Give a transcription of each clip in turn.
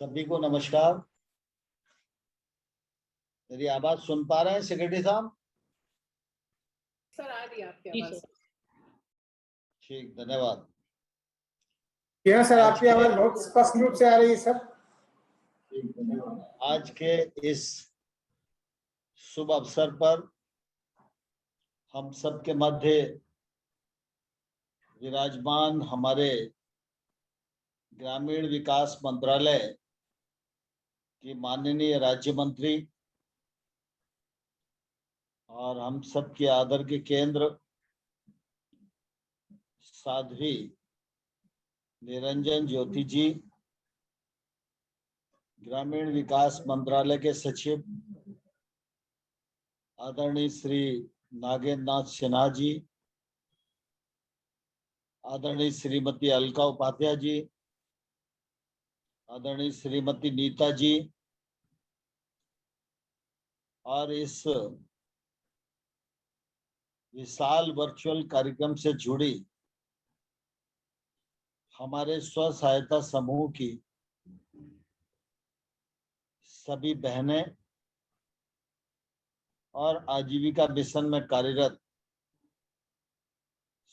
सभी को नमस्कार। मेरी आवाज सुन पा रहे हैं सेक्रेटरी साहब? सर आ रही है आपकी आवाज। ठीक, धन्यवाद। सर आपकी आवाज बहुत स्पष्ट रूप से आ रही है सर। आज के इस शुभ अवसर पर हम सबके मध्य विराजमान हमारे ग्रामीण विकास मंत्रालय की माननीय राज्य मंत्री और हम सबके आदर के केंद्र साध्वी निरंजन ज्योति जी, ग्रामीण विकास मंत्रालय के सचिव आदरणीय श्री नागेंद्र नाथ सिन्हा जी, आदरणीय श्रीमती अलका उपाध्याय जी, आदरणीय श्रीमती नीता जी और इस विशाल वर्चुअल कार्यक्रम से जुड़ी हमारे स्व सहायता समूह की सभी बहनें और आजीविका मिशन में कार्यरत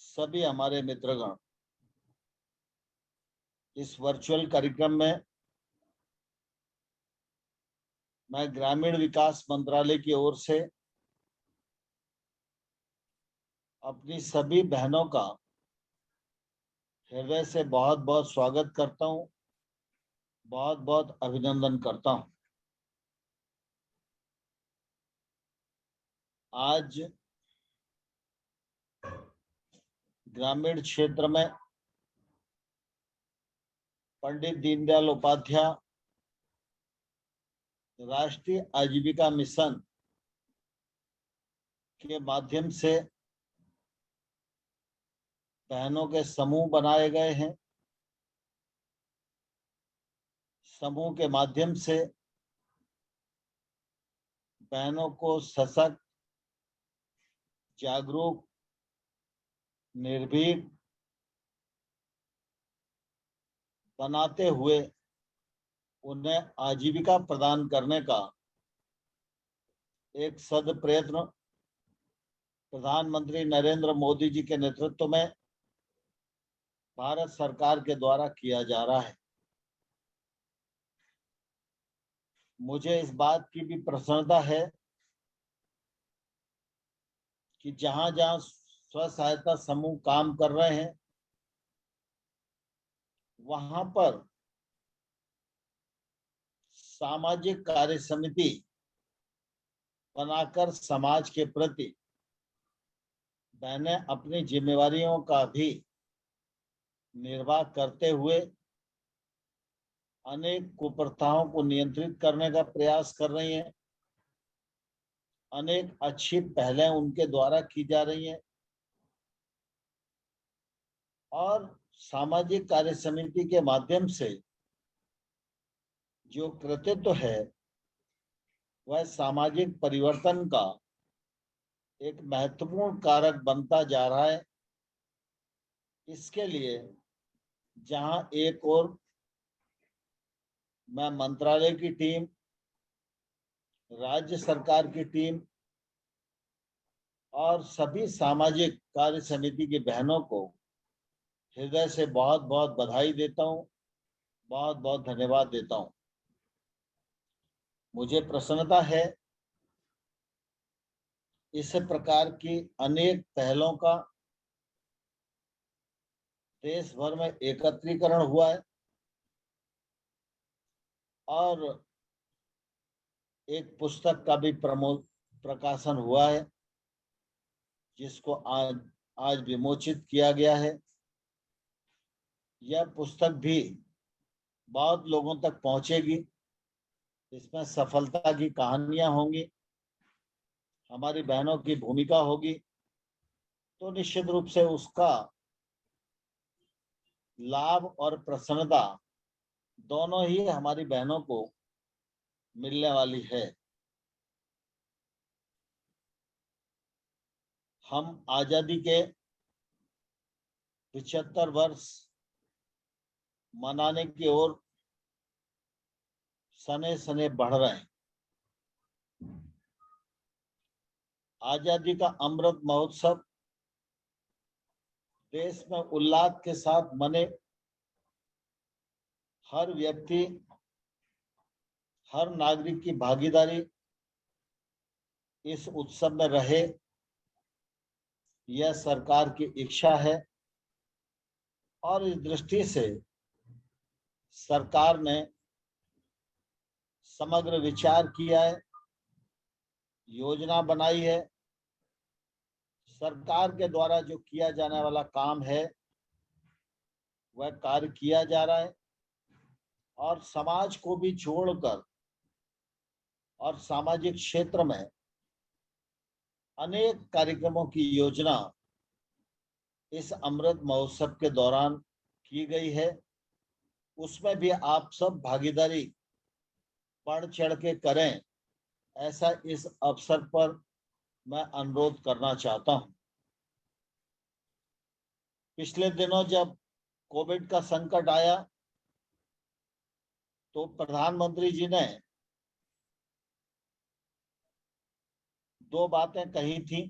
सभी हमारे मित्रगण, इस वर्चुअल कार्यक्रम में मैं ग्रामीण विकास मंत्रालय की ओर से अपनी सभी बहनों का हृदय से बहुत बहुत स्वागत करता हूं, बहुत बहुत अभिनंदन करता हूं। आज ग्रामीण क्षेत्र में पंडित दीनदयाल उपाध्याय राष्ट्रीय आजीविका मिशन के माध्यम से बहनों के समूह बनाए गए हैं। समूह के माध्यम से बहनों को सशक्त, जागरूक, निर्भीक बनाते हुए उन्हें आजीविका प्रदान करने का एक सद प्रयत्न प्रधानमंत्री नरेंद्र मोदी जी के नेतृत्व में भारत सरकार के द्वारा किया जा रहा है। मुझे इस बात की भी प्रसन्नता है कि जहां जहां स्व सहायता समूह काम कर रहे हैं वहां पर सामाजिक कार्य समिति बनाकर समाज के प्रति बहनें अपनी जिम्मेवारियों का भी निर्वाह करते हुए अनेक कुप्रथाओं को नियंत्रित करने का प्रयास कर रही हैं। अनेक अच्छी पहलें उनके द्वारा की जा रही हैं और सामाजिक कार्य समिति के माध्यम से जो कृतित्व है वह सामाजिक परिवर्तन का एक महत्वपूर्ण कारक बनता जा रहा है। इसके लिए जहां एक और मैं मंत्रालय की टीम, राज्य सरकार की टीम और सभी सामाजिक कार्य समिति की बहनों को हृदय से बहुत बहुत बधाई देता हूं, बहुत बहुत धन्यवाद देता हूं। मुझे प्रसन्नता है इस प्रकार की अनेक पहलों का देश भर में एकत्रीकरण हुआ है और एक पुस्तक का भी प्रकाशन हुआ है जिसको आज विमोचित किया गया है। यह पुस्तक भी बहुत लोगों तक पहुंचेगी। इसमें सफलता की कहानियां होंगी, हमारी बहनों की भूमिका होगी, तो निश्चित रूप से उसका लाभ और प्रसन्नता दोनों ही हमारी बहनों को मिलने वाली है। हम आजादी के 75 वर्ष मनाने की ओर सने सने बढ़ रहे हैं। आजादी का अमृत महोत्सव देश में उल्लास के साथ मने, हर व्यक्ति, हर नागरिक की भागीदारी इस उत्सव में रहे, यह सरकार की इच्छा है। और इस दृष्टि से सरकार ने समग्र विचार किया है, योजना बनाई है। सरकार के द्वारा जो किया जाने वाला काम है वह कार्य किया जा रहा है, और समाज को भी जोड़कर और सामाजिक क्षेत्र में अनेक कार्यक्रमों की योजना इस अमृत महोत्सव के दौरान की गई है। उसमें भी आप सब भागीदारी बढ़ चढ़ के करें, ऐसा इस अवसर पर मैं अनुरोध करना चाहता हूं। पिछले दिनों जब कोविड का संकट आया तो प्रधानमंत्री जी ने दो बातें कही थी।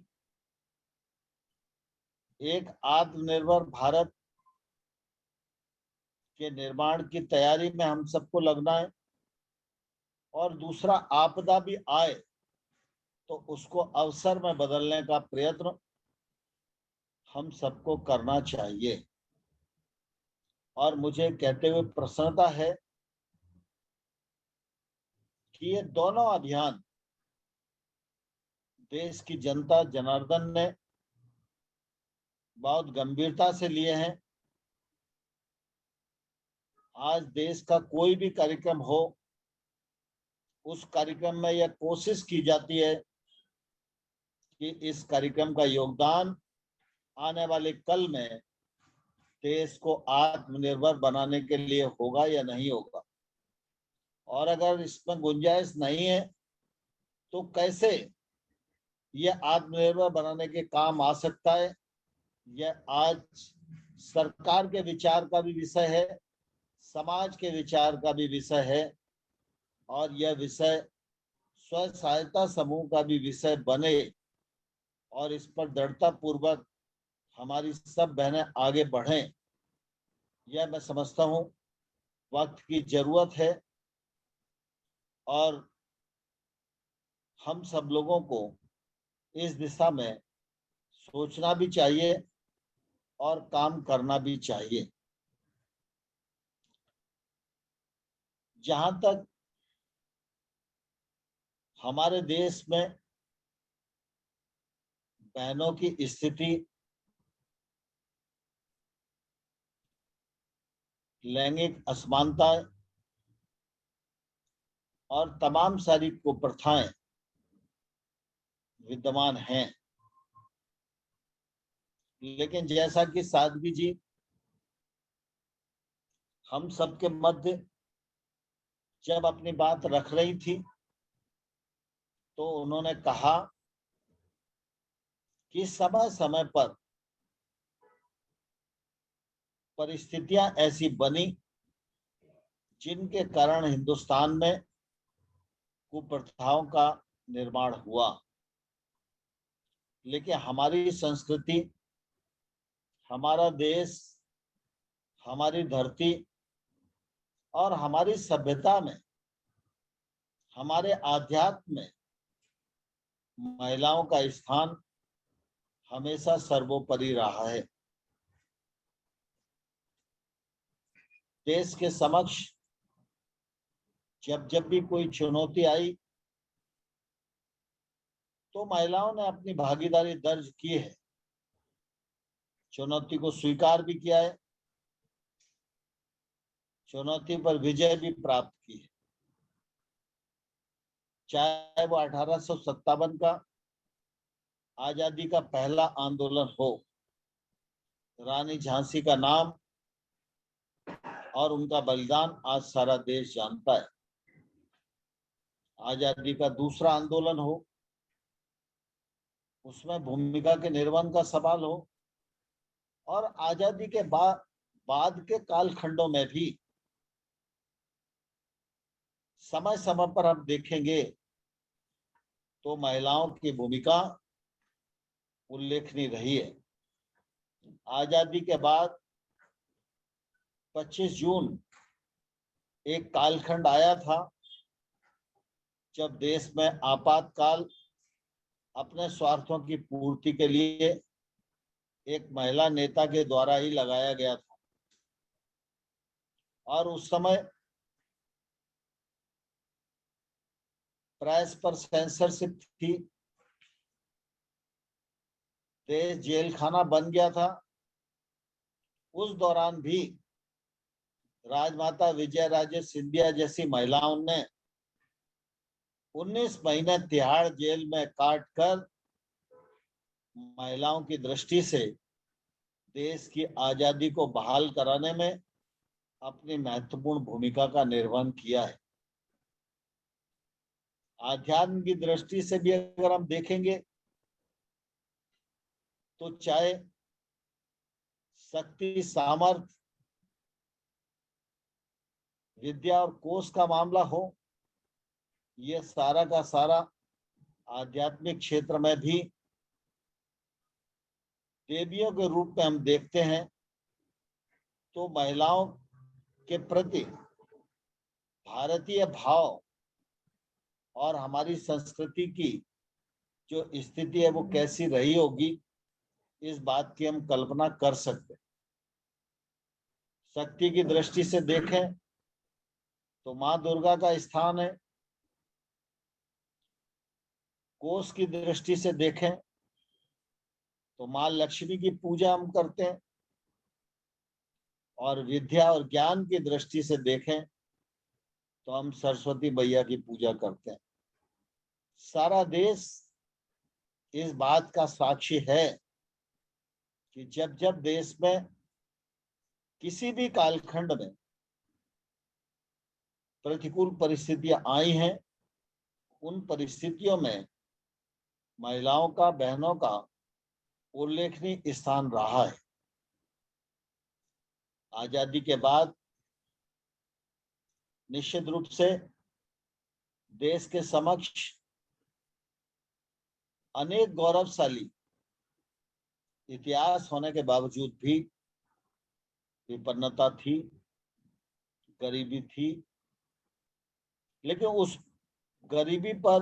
एक, आत्मनिर्भर भारत के निर्माण की तैयारी में हम सबको लगना है, और दूसरा, आपदा भी आए तो उसको अवसर में बदलने का प्रयत्न हम सबको करना चाहिए। और मुझे कहते हुए प्रसन्नता है कि ये दोनों अभियान देश की जनता जनार्दन ने बहुत गंभीरता से लिए हैं। आज देश का कोई भी कार्यक्रम हो, उस कार्यक्रम में यह कोशिश की जाती है कि इस कार्यक्रम का योगदान आने वाले कल में देश को आत्मनिर्भर बनाने के लिए होगा या नहीं होगा। और अगर इसमें गुंजाइश नहीं है तो कैसे यह आत्मनिर्भर बनाने के काम आ सकता है, यह आज सरकार के विचार का भी विषय है, समाज के विचार का भी विषय है, और यह विषय स्व सहायता समूह का भी विषय बने, और इस पर दृढ़ता पूर्वक हमारी सब बहनें आगे बढ़ें। यह मैं समझता हूं वक्त की जरूरत है, और हम सब लोगों को इस दिशा में सोचना भी चाहिए और काम करना भी चाहिए। जहां तक हमारे देश में बहनों की स्थिति, लैंगिक असमानता और तमाम सारी कुप्रथाएं विद्यमान हैं, लेकिन जैसा कि साध्वी जी हम सबके मध्य जब अपनी बात रख रही थी तो उन्होंने कहा कि समय समय पर परिस्थितियां ऐसी बनी जिनके कारण हिंदुस्तान में कुप्रथाओं का निर्माण हुआ, लेकिन हमारी संस्कृति, हमारा देश, हमारी धरती और हमारी सभ्यता में, हमारे आध्यात्म में महिलाओं का स्थान हमेशा सर्वोपरि रहा है। देश के समक्ष जब जब भी कोई चुनौती आई तो महिलाओं ने अपनी भागीदारी दर्ज की है, चुनौती को स्वीकार भी किया है, चुनौती पर विजय भी प्राप्त की है। चाहे वो 1857 का आजादी का पहला आंदोलन हो, रानी झांसी का नाम और उनका बलिदान आज सारा देश जानता है। आजादी का दूसरा आंदोलन हो, उसमें भूमिका के निर्वहन का सवाल हो, और आजादी के बाद के कालखंडों में भी समय समय पर हम देखेंगे तो महिलाओं की भूमिका उल्लेखनीय रही है। आजादी के बाद 25 जून एक कालखंड आया था जब देश में आपातकाल अपने स्वार्थों की पूर्ति के लिए एक महिला नेता के द्वारा ही लगाया गया था और उस समय प्रेस पर सेंसरशिप थी, देश जेल खाना बन गया था। उस दौरान भी राजमाता विजयराजे सिंधिया जैसी महिलाओं ने 19 महीने तिहाड़ जेल में काटकर महिलाओं की दृष्टि से देश की आजादी को बहाल कराने में अपनी महत्वपूर्ण भूमिका का निर्वहन किया है। आध्यात्म की दृष्टि से भी अगर हम देखेंगे तो चाहे शक्ति, सामर्थ, विद्या और कोष का मामला हो, यह सारा का सारा आध्यात्मिक क्षेत्र में भी देवियों के रूप में हम देखते हैं। तो महिलाओं के प्रति भारतीय भाव और हमारी संस्कृति की जो स्थिति है वो कैसी रही होगी, इस बात की हम कल्पना कर सकते हैं। शक्ति की दृष्टि से देखें तो माँ दुर्गा का स्थान है। कोष की दृष्टि से देखें तो माँ लक्ष्मी की पूजा हम करते हैं और विद्या और ज्ञान की दृष्टि से देखें तो हम सरस्वती मैया की पूजा करते हैं। सारा देश इस बात का साक्षी है कि जब जब देश में किसी भी कालखंड में प्रतिकूल परिस्थितियां आई हैं, उन परिस्थितियों में महिलाओं का, बहनों का उल्लेखनीय स्थान रहा है। आजादी के बाद निश्चित रूप से देश के समक्ष अनेक गौरवशाली इतिहास होने के बावजूद भी विपन्नता थी, गरीबी थी। लेकिन उस गरीबी पर,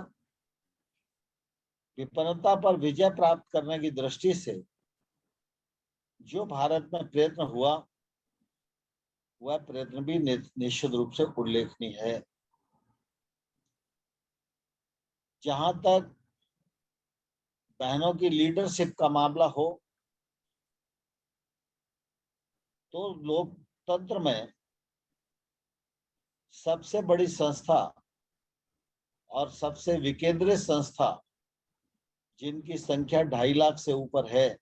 विपन्नता पर विजय प्राप्त करने की दृष्टि से जो भारत में प्रयत्न हुआ, वह प्रयत्न भी निश्चित रूप से उल्लेखनीय है। जहां तक बहनों की लीडरशिप का मामला हो, तो लोकतंत्र में सबसे बड़ी संस्था और सबसे विकेंद्रित संस्था जिनकी संख्या 2.5 लाख से ऊपर है,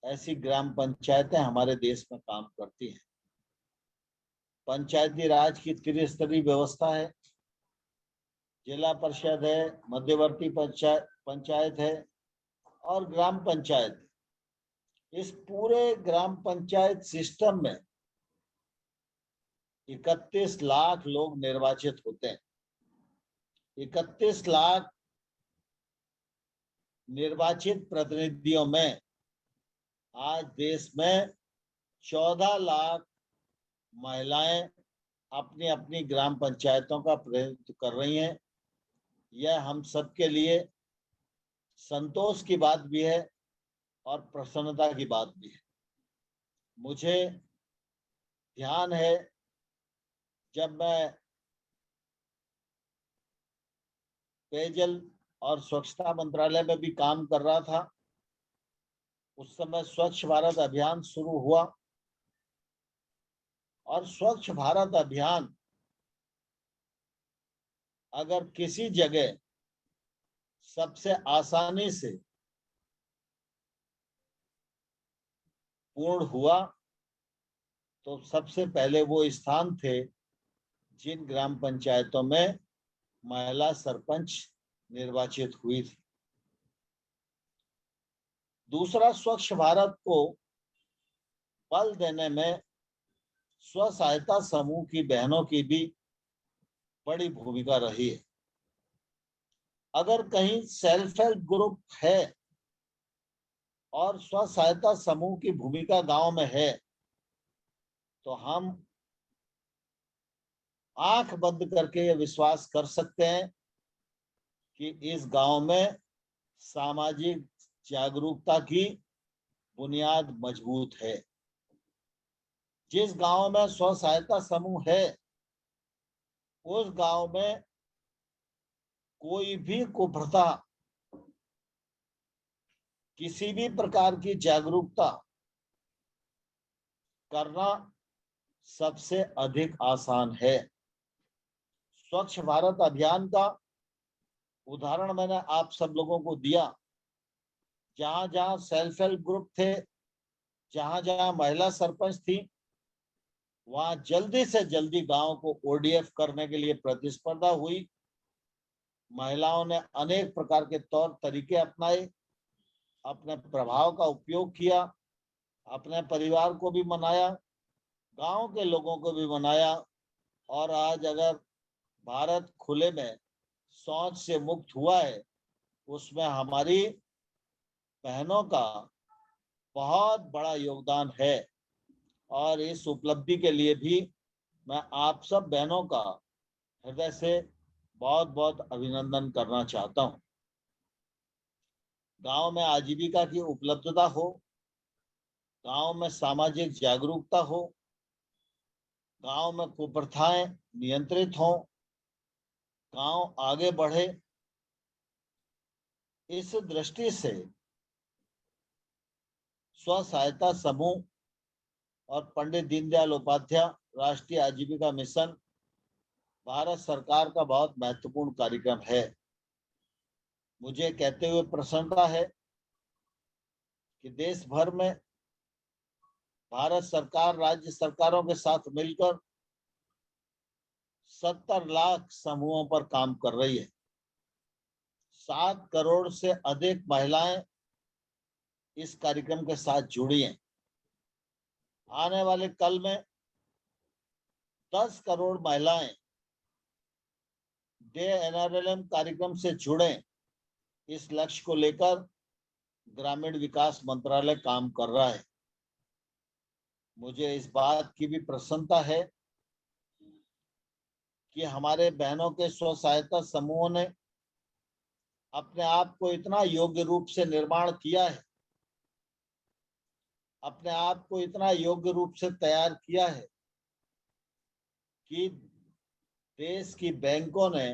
ऐसी ग्राम पंचायतें हमारे देश में काम करती हैं। पंचायती राज की त्रिस्तरीय व्यवस्था है। जिला परिषद है, मध्यवर्ती पंचायत है और ग्राम पंचायत। इस पूरे ग्राम पंचायत सिस्टम में 31 लाख लोग निर्वाचित होते हैं। 31 लाख निर्वाचित प्रतिनिधियों में आज देश में 14 लाख महिलाएं अपनी अपनी ग्राम पंचायतों का प्रतिनिधित्व कर रही हैं। यह हम सबके लिए संतोष की बात भी है और प्रसन्नता की बात भी है। मुझे ध्यान है जब मैं पेयजल और स्वच्छता मंत्रालय में भी काम कर रहा था, उस समय स्वच्छ भारत अभियान शुरू हुआ और स्वच्छ भारत अभियान अगर किसी जगह सबसे आसानी से पूर्ण हुआ तो सबसे पहले वो स्थान थे जिन ग्राम पंचायतों में महिला सरपंच निर्वाचित हुई थी। दूसरा, स्वच्छ भारत को बल देने में स्व सहायता समूह की बहनों की भी बड़ी भूमिका रही है। अगर कहीं सेल्फ हेल्प ग्रुप है और स्व सहायता समूह की भूमिका गांव में है, तो हम आंख बंद करके ये विश्वास कर सकते हैं कि इस गांव में सामाजिक जागरूकता की बुनियाद मजबूत है। जिस गांव में स्व सहायता समूह है, उस गांव में कोई भी कुप्रथा, किसी भी प्रकार की जागरूकता करना सबसे अधिक आसान है। स्वच्छ भारत अभियान का उदाहरण मैंने आप सब लोगों को दिया। जहां जहां सेल्फ हेल्प ग्रुप थे, जहां जहां महिला सरपंच थी, वहां जल्दी से जल्दी गांव को ओडीएफ करने के लिए प्रतिस्पर्धा हुई। महिलाओं ने अनेक प्रकार के तौर तरीके अपनाए, अपने प्रभाव का उपयोग किया, अपने परिवार को भी मनाया, गांव के लोगों को भी मनाया। और आज अगर भारत खुले में शौच से मुक्त हुआ है, उसमें हमारी बहनों का बहुत बड़ा योगदान है। और इस उपलब्धि के लिए भी मैं आप सब बहनों का हृदय से बहुत बहुत अभिनंदन करना चाहता हूं। गांव में आजीविका की उपलब्धता हो, गांव में सामाजिक जागरूकता हो, गांव में कुप्रथाएं नियंत्रित हों, गांव आगे बढ़े, इस दृष्टि से स्व सहायता समूह और पंडित दीनदयाल उपाध्याय राष्ट्रीय आजीविका मिशन भारत सरकार का बहुत महत्वपूर्ण कार्यक्रम है। मुझे कहते हुए प्रसन्नता है कि देश भर में भारत सरकार राज्य सरकारों के साथ मिलकर 70 लाख समूहों पर काम कर रही है। 7 करोड़ से अधिक महिलाएं इस कार्यक्रम के साथ जुड़ी हैं। आने वाले कल में 10 करोड़ महिलाएं डे एनआरएलएम कार्यक्रम से जुड़े, इस लक्ष्य को लेकर ग्रामीण विकास मंत्रालय काम कर रहा है। मुझे इस बात की भी प्रसन्नता है कि हमारे बहनों के स्व सहायता समूहों ने अपने आप को इतना योग्य रूप से निर्माण किया है, अपने आप को इतना योग्य रूप से तैयार किया है कि देश की बैंकों ने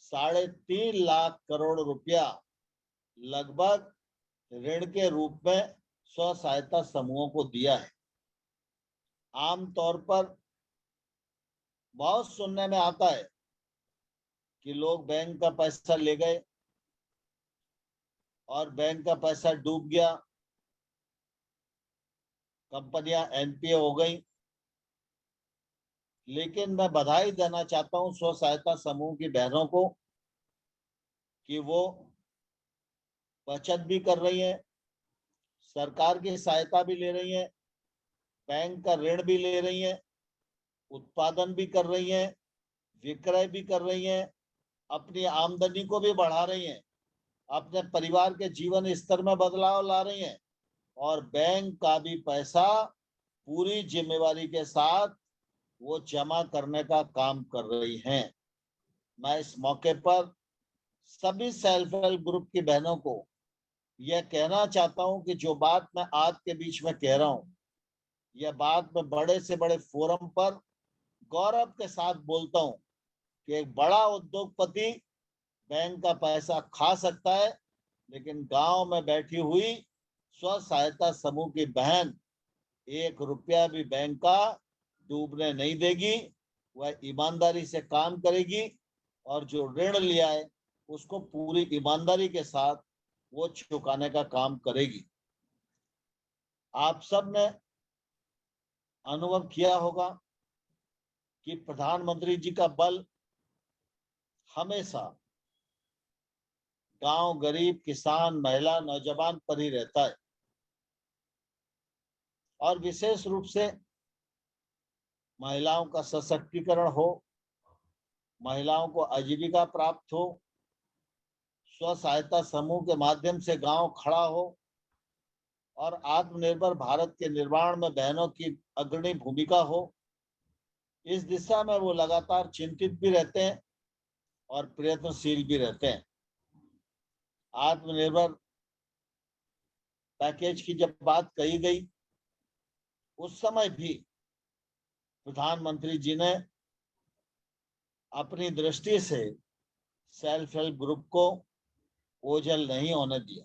3.5 लाख करोड़ रुपया लगभग ऋण के रूप में स्व सहायता समूहों को दिया है। आमतौर पर बहुत सुनने में आता है कि लोग बैंक का पैसा ले गए और बैंक का पैसा डूब गया, कंपनियां एनपीए हो गई। लेकिन मैं बधाई देना चाहता हूं स्व सहायता समूह की बहनों को कि वो बचत भी कर रही हैं, सरकार की सहायता भी ले रही हैं, बैंक का ऋण भी ले रही हैं, उत्पादन भी कर रही हैं, विक्रय भी कर रही हैं, अपनी आमदनी को भी बढ़ा रही हैं, अपने परिवार के जीवन स्तर में बदलाव ला रही हैं और बैंक का भी पैसा पूरी जिम्मेवारी के साथ वो जमा करने का काम कर रही हैं। मैं इस मौके पर सभी सेल्फ हेल्प ग्रुप की बहनों को यह कहना चाहता हूं कि जो बात मैं आज के बीच में कह रहा हूं, यह बात मैं बड़े से बड़े फोरम पर गौरव के साथ बोलता हूं कि एक बड़ा उद्योगपति बैंक का पैसा खा सकता है, लेकिन गांव में बैठी हुई स्व सहायता समूह की बहन 1 रुपया भी बैंक का डूबने नहीं देगी। वह ईमानदारी से काम करेगी और जो ऋण लिया है उसको पूरी ईमानदारी के साथ वो चुकाने का काम करेगी। आप सब ने अनुभव किया होगा कि प्रधानमंत्री जी का बल हमेशा गांव, गरीब, किसान, महिला, नौजवान पर ही रहता है और विशेष रूप से महिलाओं का सशक्तिकरण हो, महिलाओं को आजीविका प्राप्त हो, स्व सहायता समूह के माध्यम से गांव खड़ा हो और आत्मनिर्भर भारत के निर्माण में बहनों की अग्रणी भूमिका हो, इस दिशा में वो लगातार चिंतित भी रहते हैं और प्रयत्नशील भी रहते हैं। आत्मनिर्भर पैकेज की जब बात कही गई, उस समय भी प्रधानमंत्री जी ने अपनी दृष्टि से सेल्फ हेल्प ग्रुप को ओझल नहीं होने दिया।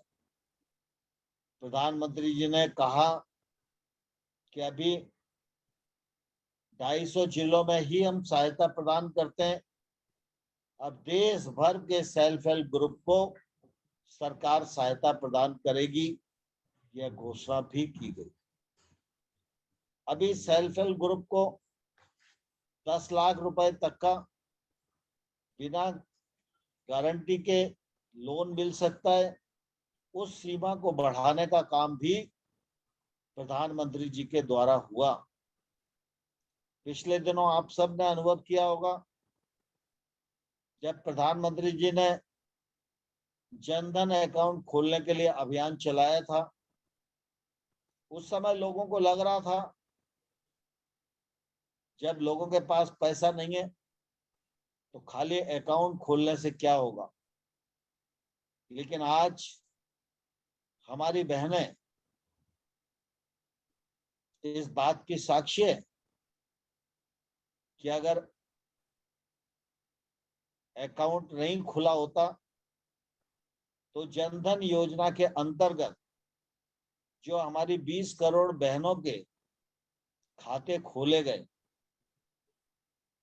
प्रधानमंत्री जी ने कहा कि अभी 250 जिलों में ही हम सहायता प्रदान करते हैं, अब देश भर के सेल्फ हेल्प ग्रुप को सरकार सहायता प्रदान करेगी, यह घोषणा भी की गई। अभी सेल्फ हेल्प ग्रुप को 10 लाख रुपए तक का बिना गारंटी के लोन मिल सकता है। उस सीमा को बढ़ाने का काम भी प्रधानमंत्री जी के द्वारा हुआ। पिछले दिनों आप सब ने अनुभव किया होगा, जब प्रधानमंत्री जी ने जनधन अकाउंट खोलने के लिए अभियान चलाया था, उस समय लोगों को लग रहा था जब लोगों के पास पैसा नहीं है तो खाली अकाउंट खोलने से क्या होगा। लेकिन आज हमारी बहनें इस बात की साक्षी है कि अगर अकाउंट नहीं खुला होता तो जनधन योजना के अंतर्गत जो हमारी 20 करोड़ बहनों के खाते खोले गए,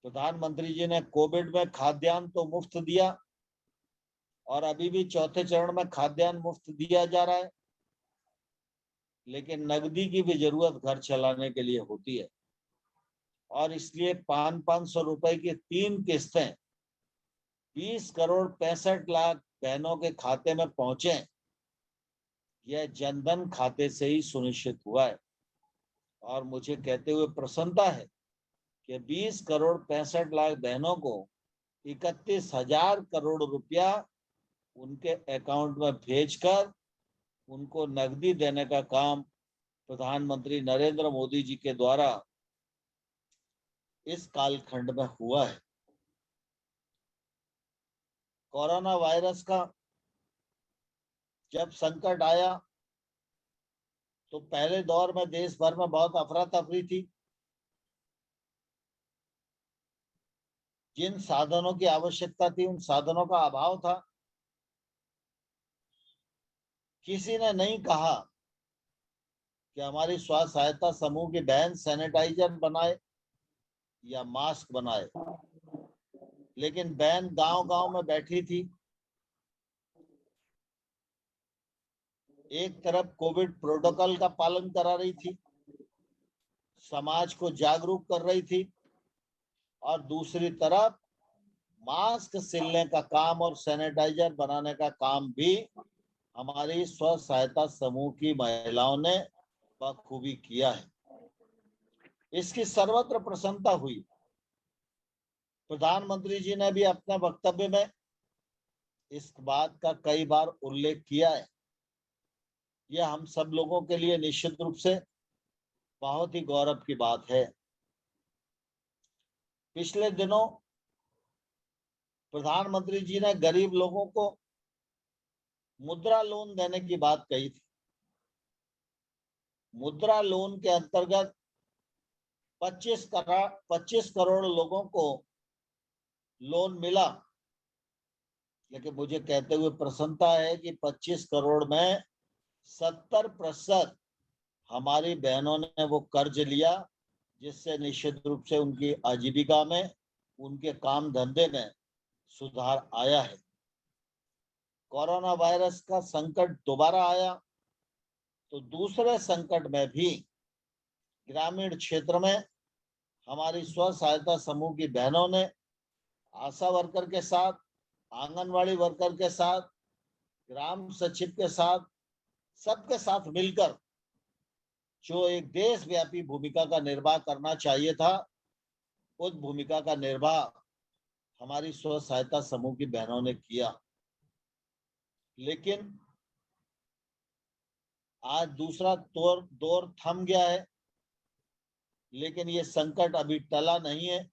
प्रधानमंत्री जी ने कोविड में खाद्यान्न तो मुफ्त दिया और अभी भी चौथे चरण में खाद्यान्न मुफ्त दिया जा रहा है, लेकिन नकदी की भी जरूरत घर चलाने के लिए होती है और इसलिए 500 रुपए की 3 किस्तें 20 करोड़ 65 लाख बहनों के खाते में पहुंचे। यह जनधन खाते से ही सुनिश्चित हुआ है और मुझे कहते हुए प्रसन्नता है कि 20 करोड़ 65 लाख बहनों को 31,000 करोड़ रुपया उनके अकाउंट में भेजकर उनको नकदी देने का काम प्रधानमंत्री नरेंद्र मोदी जी के द्वारा इस कालखंड में हुआ है। कोरोना वायरस का जब संकट आया तो पहले दौर में देश भर में बहुत अफरा तफरी थी। जिन साधनों की आवश्यकता थी उन साधनों का अभाव था। किसी ने नहीं कहा कि हमारी स्व सहायता समूह की बहन सैनिटाइजर बनाए या मास्क बनाए, लेकिन बहन गांव-गांव में बैठी थी, एक तरफ कोविड प्रोटोकॉल का पालन करा रही थी, समाज को जागरूक कर रही थी और दूसरी तरफ मास्क सिलने का काम और सैनिटाइजर बनाने का काम भी हमारी स्व सहायता समूह की महिलाओं ने बखूबी किया है। इसकी सर्वत्र प्रशंसा हुई। प्रधानमंत्री जी ने भी अपने वक्तव्य में इस बात का कई बार उल्लेख किया है। यह हम सब लोगों के लिए निश्चित रूप से बहुत ही गौरव की बात है। पिछले दिनों प्रधानमंत्री जी ने गरीब लोगों को मुद्रा लोन देने की बात कही थी। मुद्रा लोन के अंतर्गत 25 करोड़ लोगों को लोन मिला, लेकिन मुझे कहते हुए प्रसन्नता है कि 25 करोड़ में 70% हमारी बहनों ने वो कर्ज लिया, जिससे निश्चित रूप से उनकी आजीविका में, उनके काम धंधे में सुधार आया है। कोरोना वायरस का संकट दोबारा आया तो दूसरे संकट में भी ग्रामीण क्षेत्र में हमारी स्व सहायता समूह की बहनों ने आशा वर्कर के साथ, आंगनवाड़ी वर्कर के साथ, ग्राम सचिव के साथ, सबके साथ मिलकर जो एक देशव्यापी भूमिका का निर्वाह करना चाहिए था, उस भूमिका का निर्वाह हमारी स्व सहायता समूह की बहनों ने किया। लेकिन आज दूसरा दौर थम गया है, लेकिन ये संकट अभी टला नहीं है।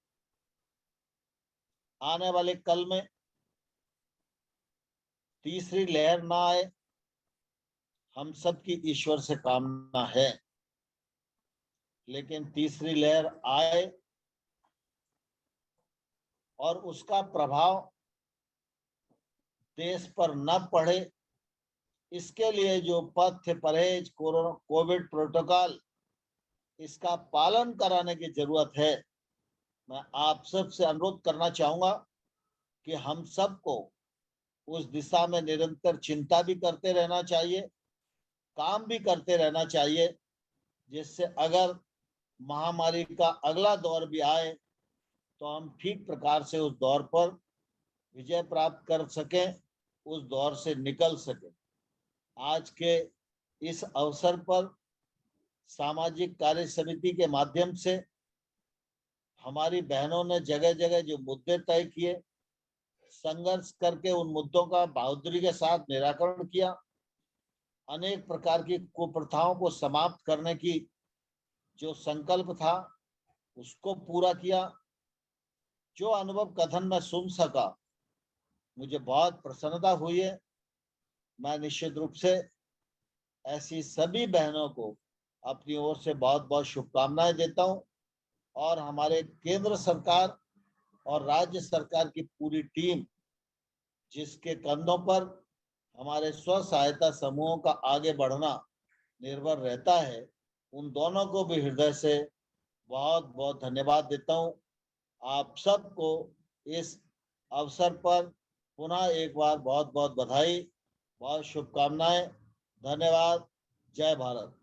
आने वाले कल में तीसरी लहर ना आए, हम सब की ईश्वर से कामना है। लेकिन तीसरी लहर आए और उसका प्रभाव देश पर न पड़े, इसके लिए जो पथ्य परहेज कोविड प्रोटोकॉल, इसका पालन कराने की जरूरत है। मैं आप सब से अनुरोध करना चाहूंगा कि हम सबको उस दिशा में निरंतर चिंता भी करते रहना चाहिए, काम भी करते रहना चाहिए, जिससे अगर महामारी का अगला दौर भी आए तो हम ठीक प्रकार से उस दौर पर विजय प्राप्त कर सकें, उस दौर से निकल सकें। आज के इस अवसर पर सामाजिक कार्य समिति के माध्यम से हमारी बहनों ने जगह जगह जो मुद्दे तय किए, संघर्ष करके उन मुद्दों का बहादुरी के साथ निराकरण किया। अनेक प्रकार की कुप्रथाओं को समाप्त करने की जो संकल्प था उसको पूरा किया। जो अनुभव कथन में सुन सका, मुझे बहुत प्रसन्नता हुई है। मैं निश्चित रूप से ऐसी सभी बहनों को अपनी ओर से बहुत बहुत शुभकामनाएं देता हूं और हमारे केंद्र सरकार और राज्य सरकार की पूरी टीम, जिसके कंधों पर हमारे स्व सहायता समूहों का आगे बढ़ना निर्भर रहता है, उन दोनों को भी हृदय से बहुत बहुत धन्यवाद देता हूं। आप सबको इस अवसर पर पुनः एक बार बहुत बहुत बधाई, बहुत शुभकामनाएं। धन्यवाद। जय भारत।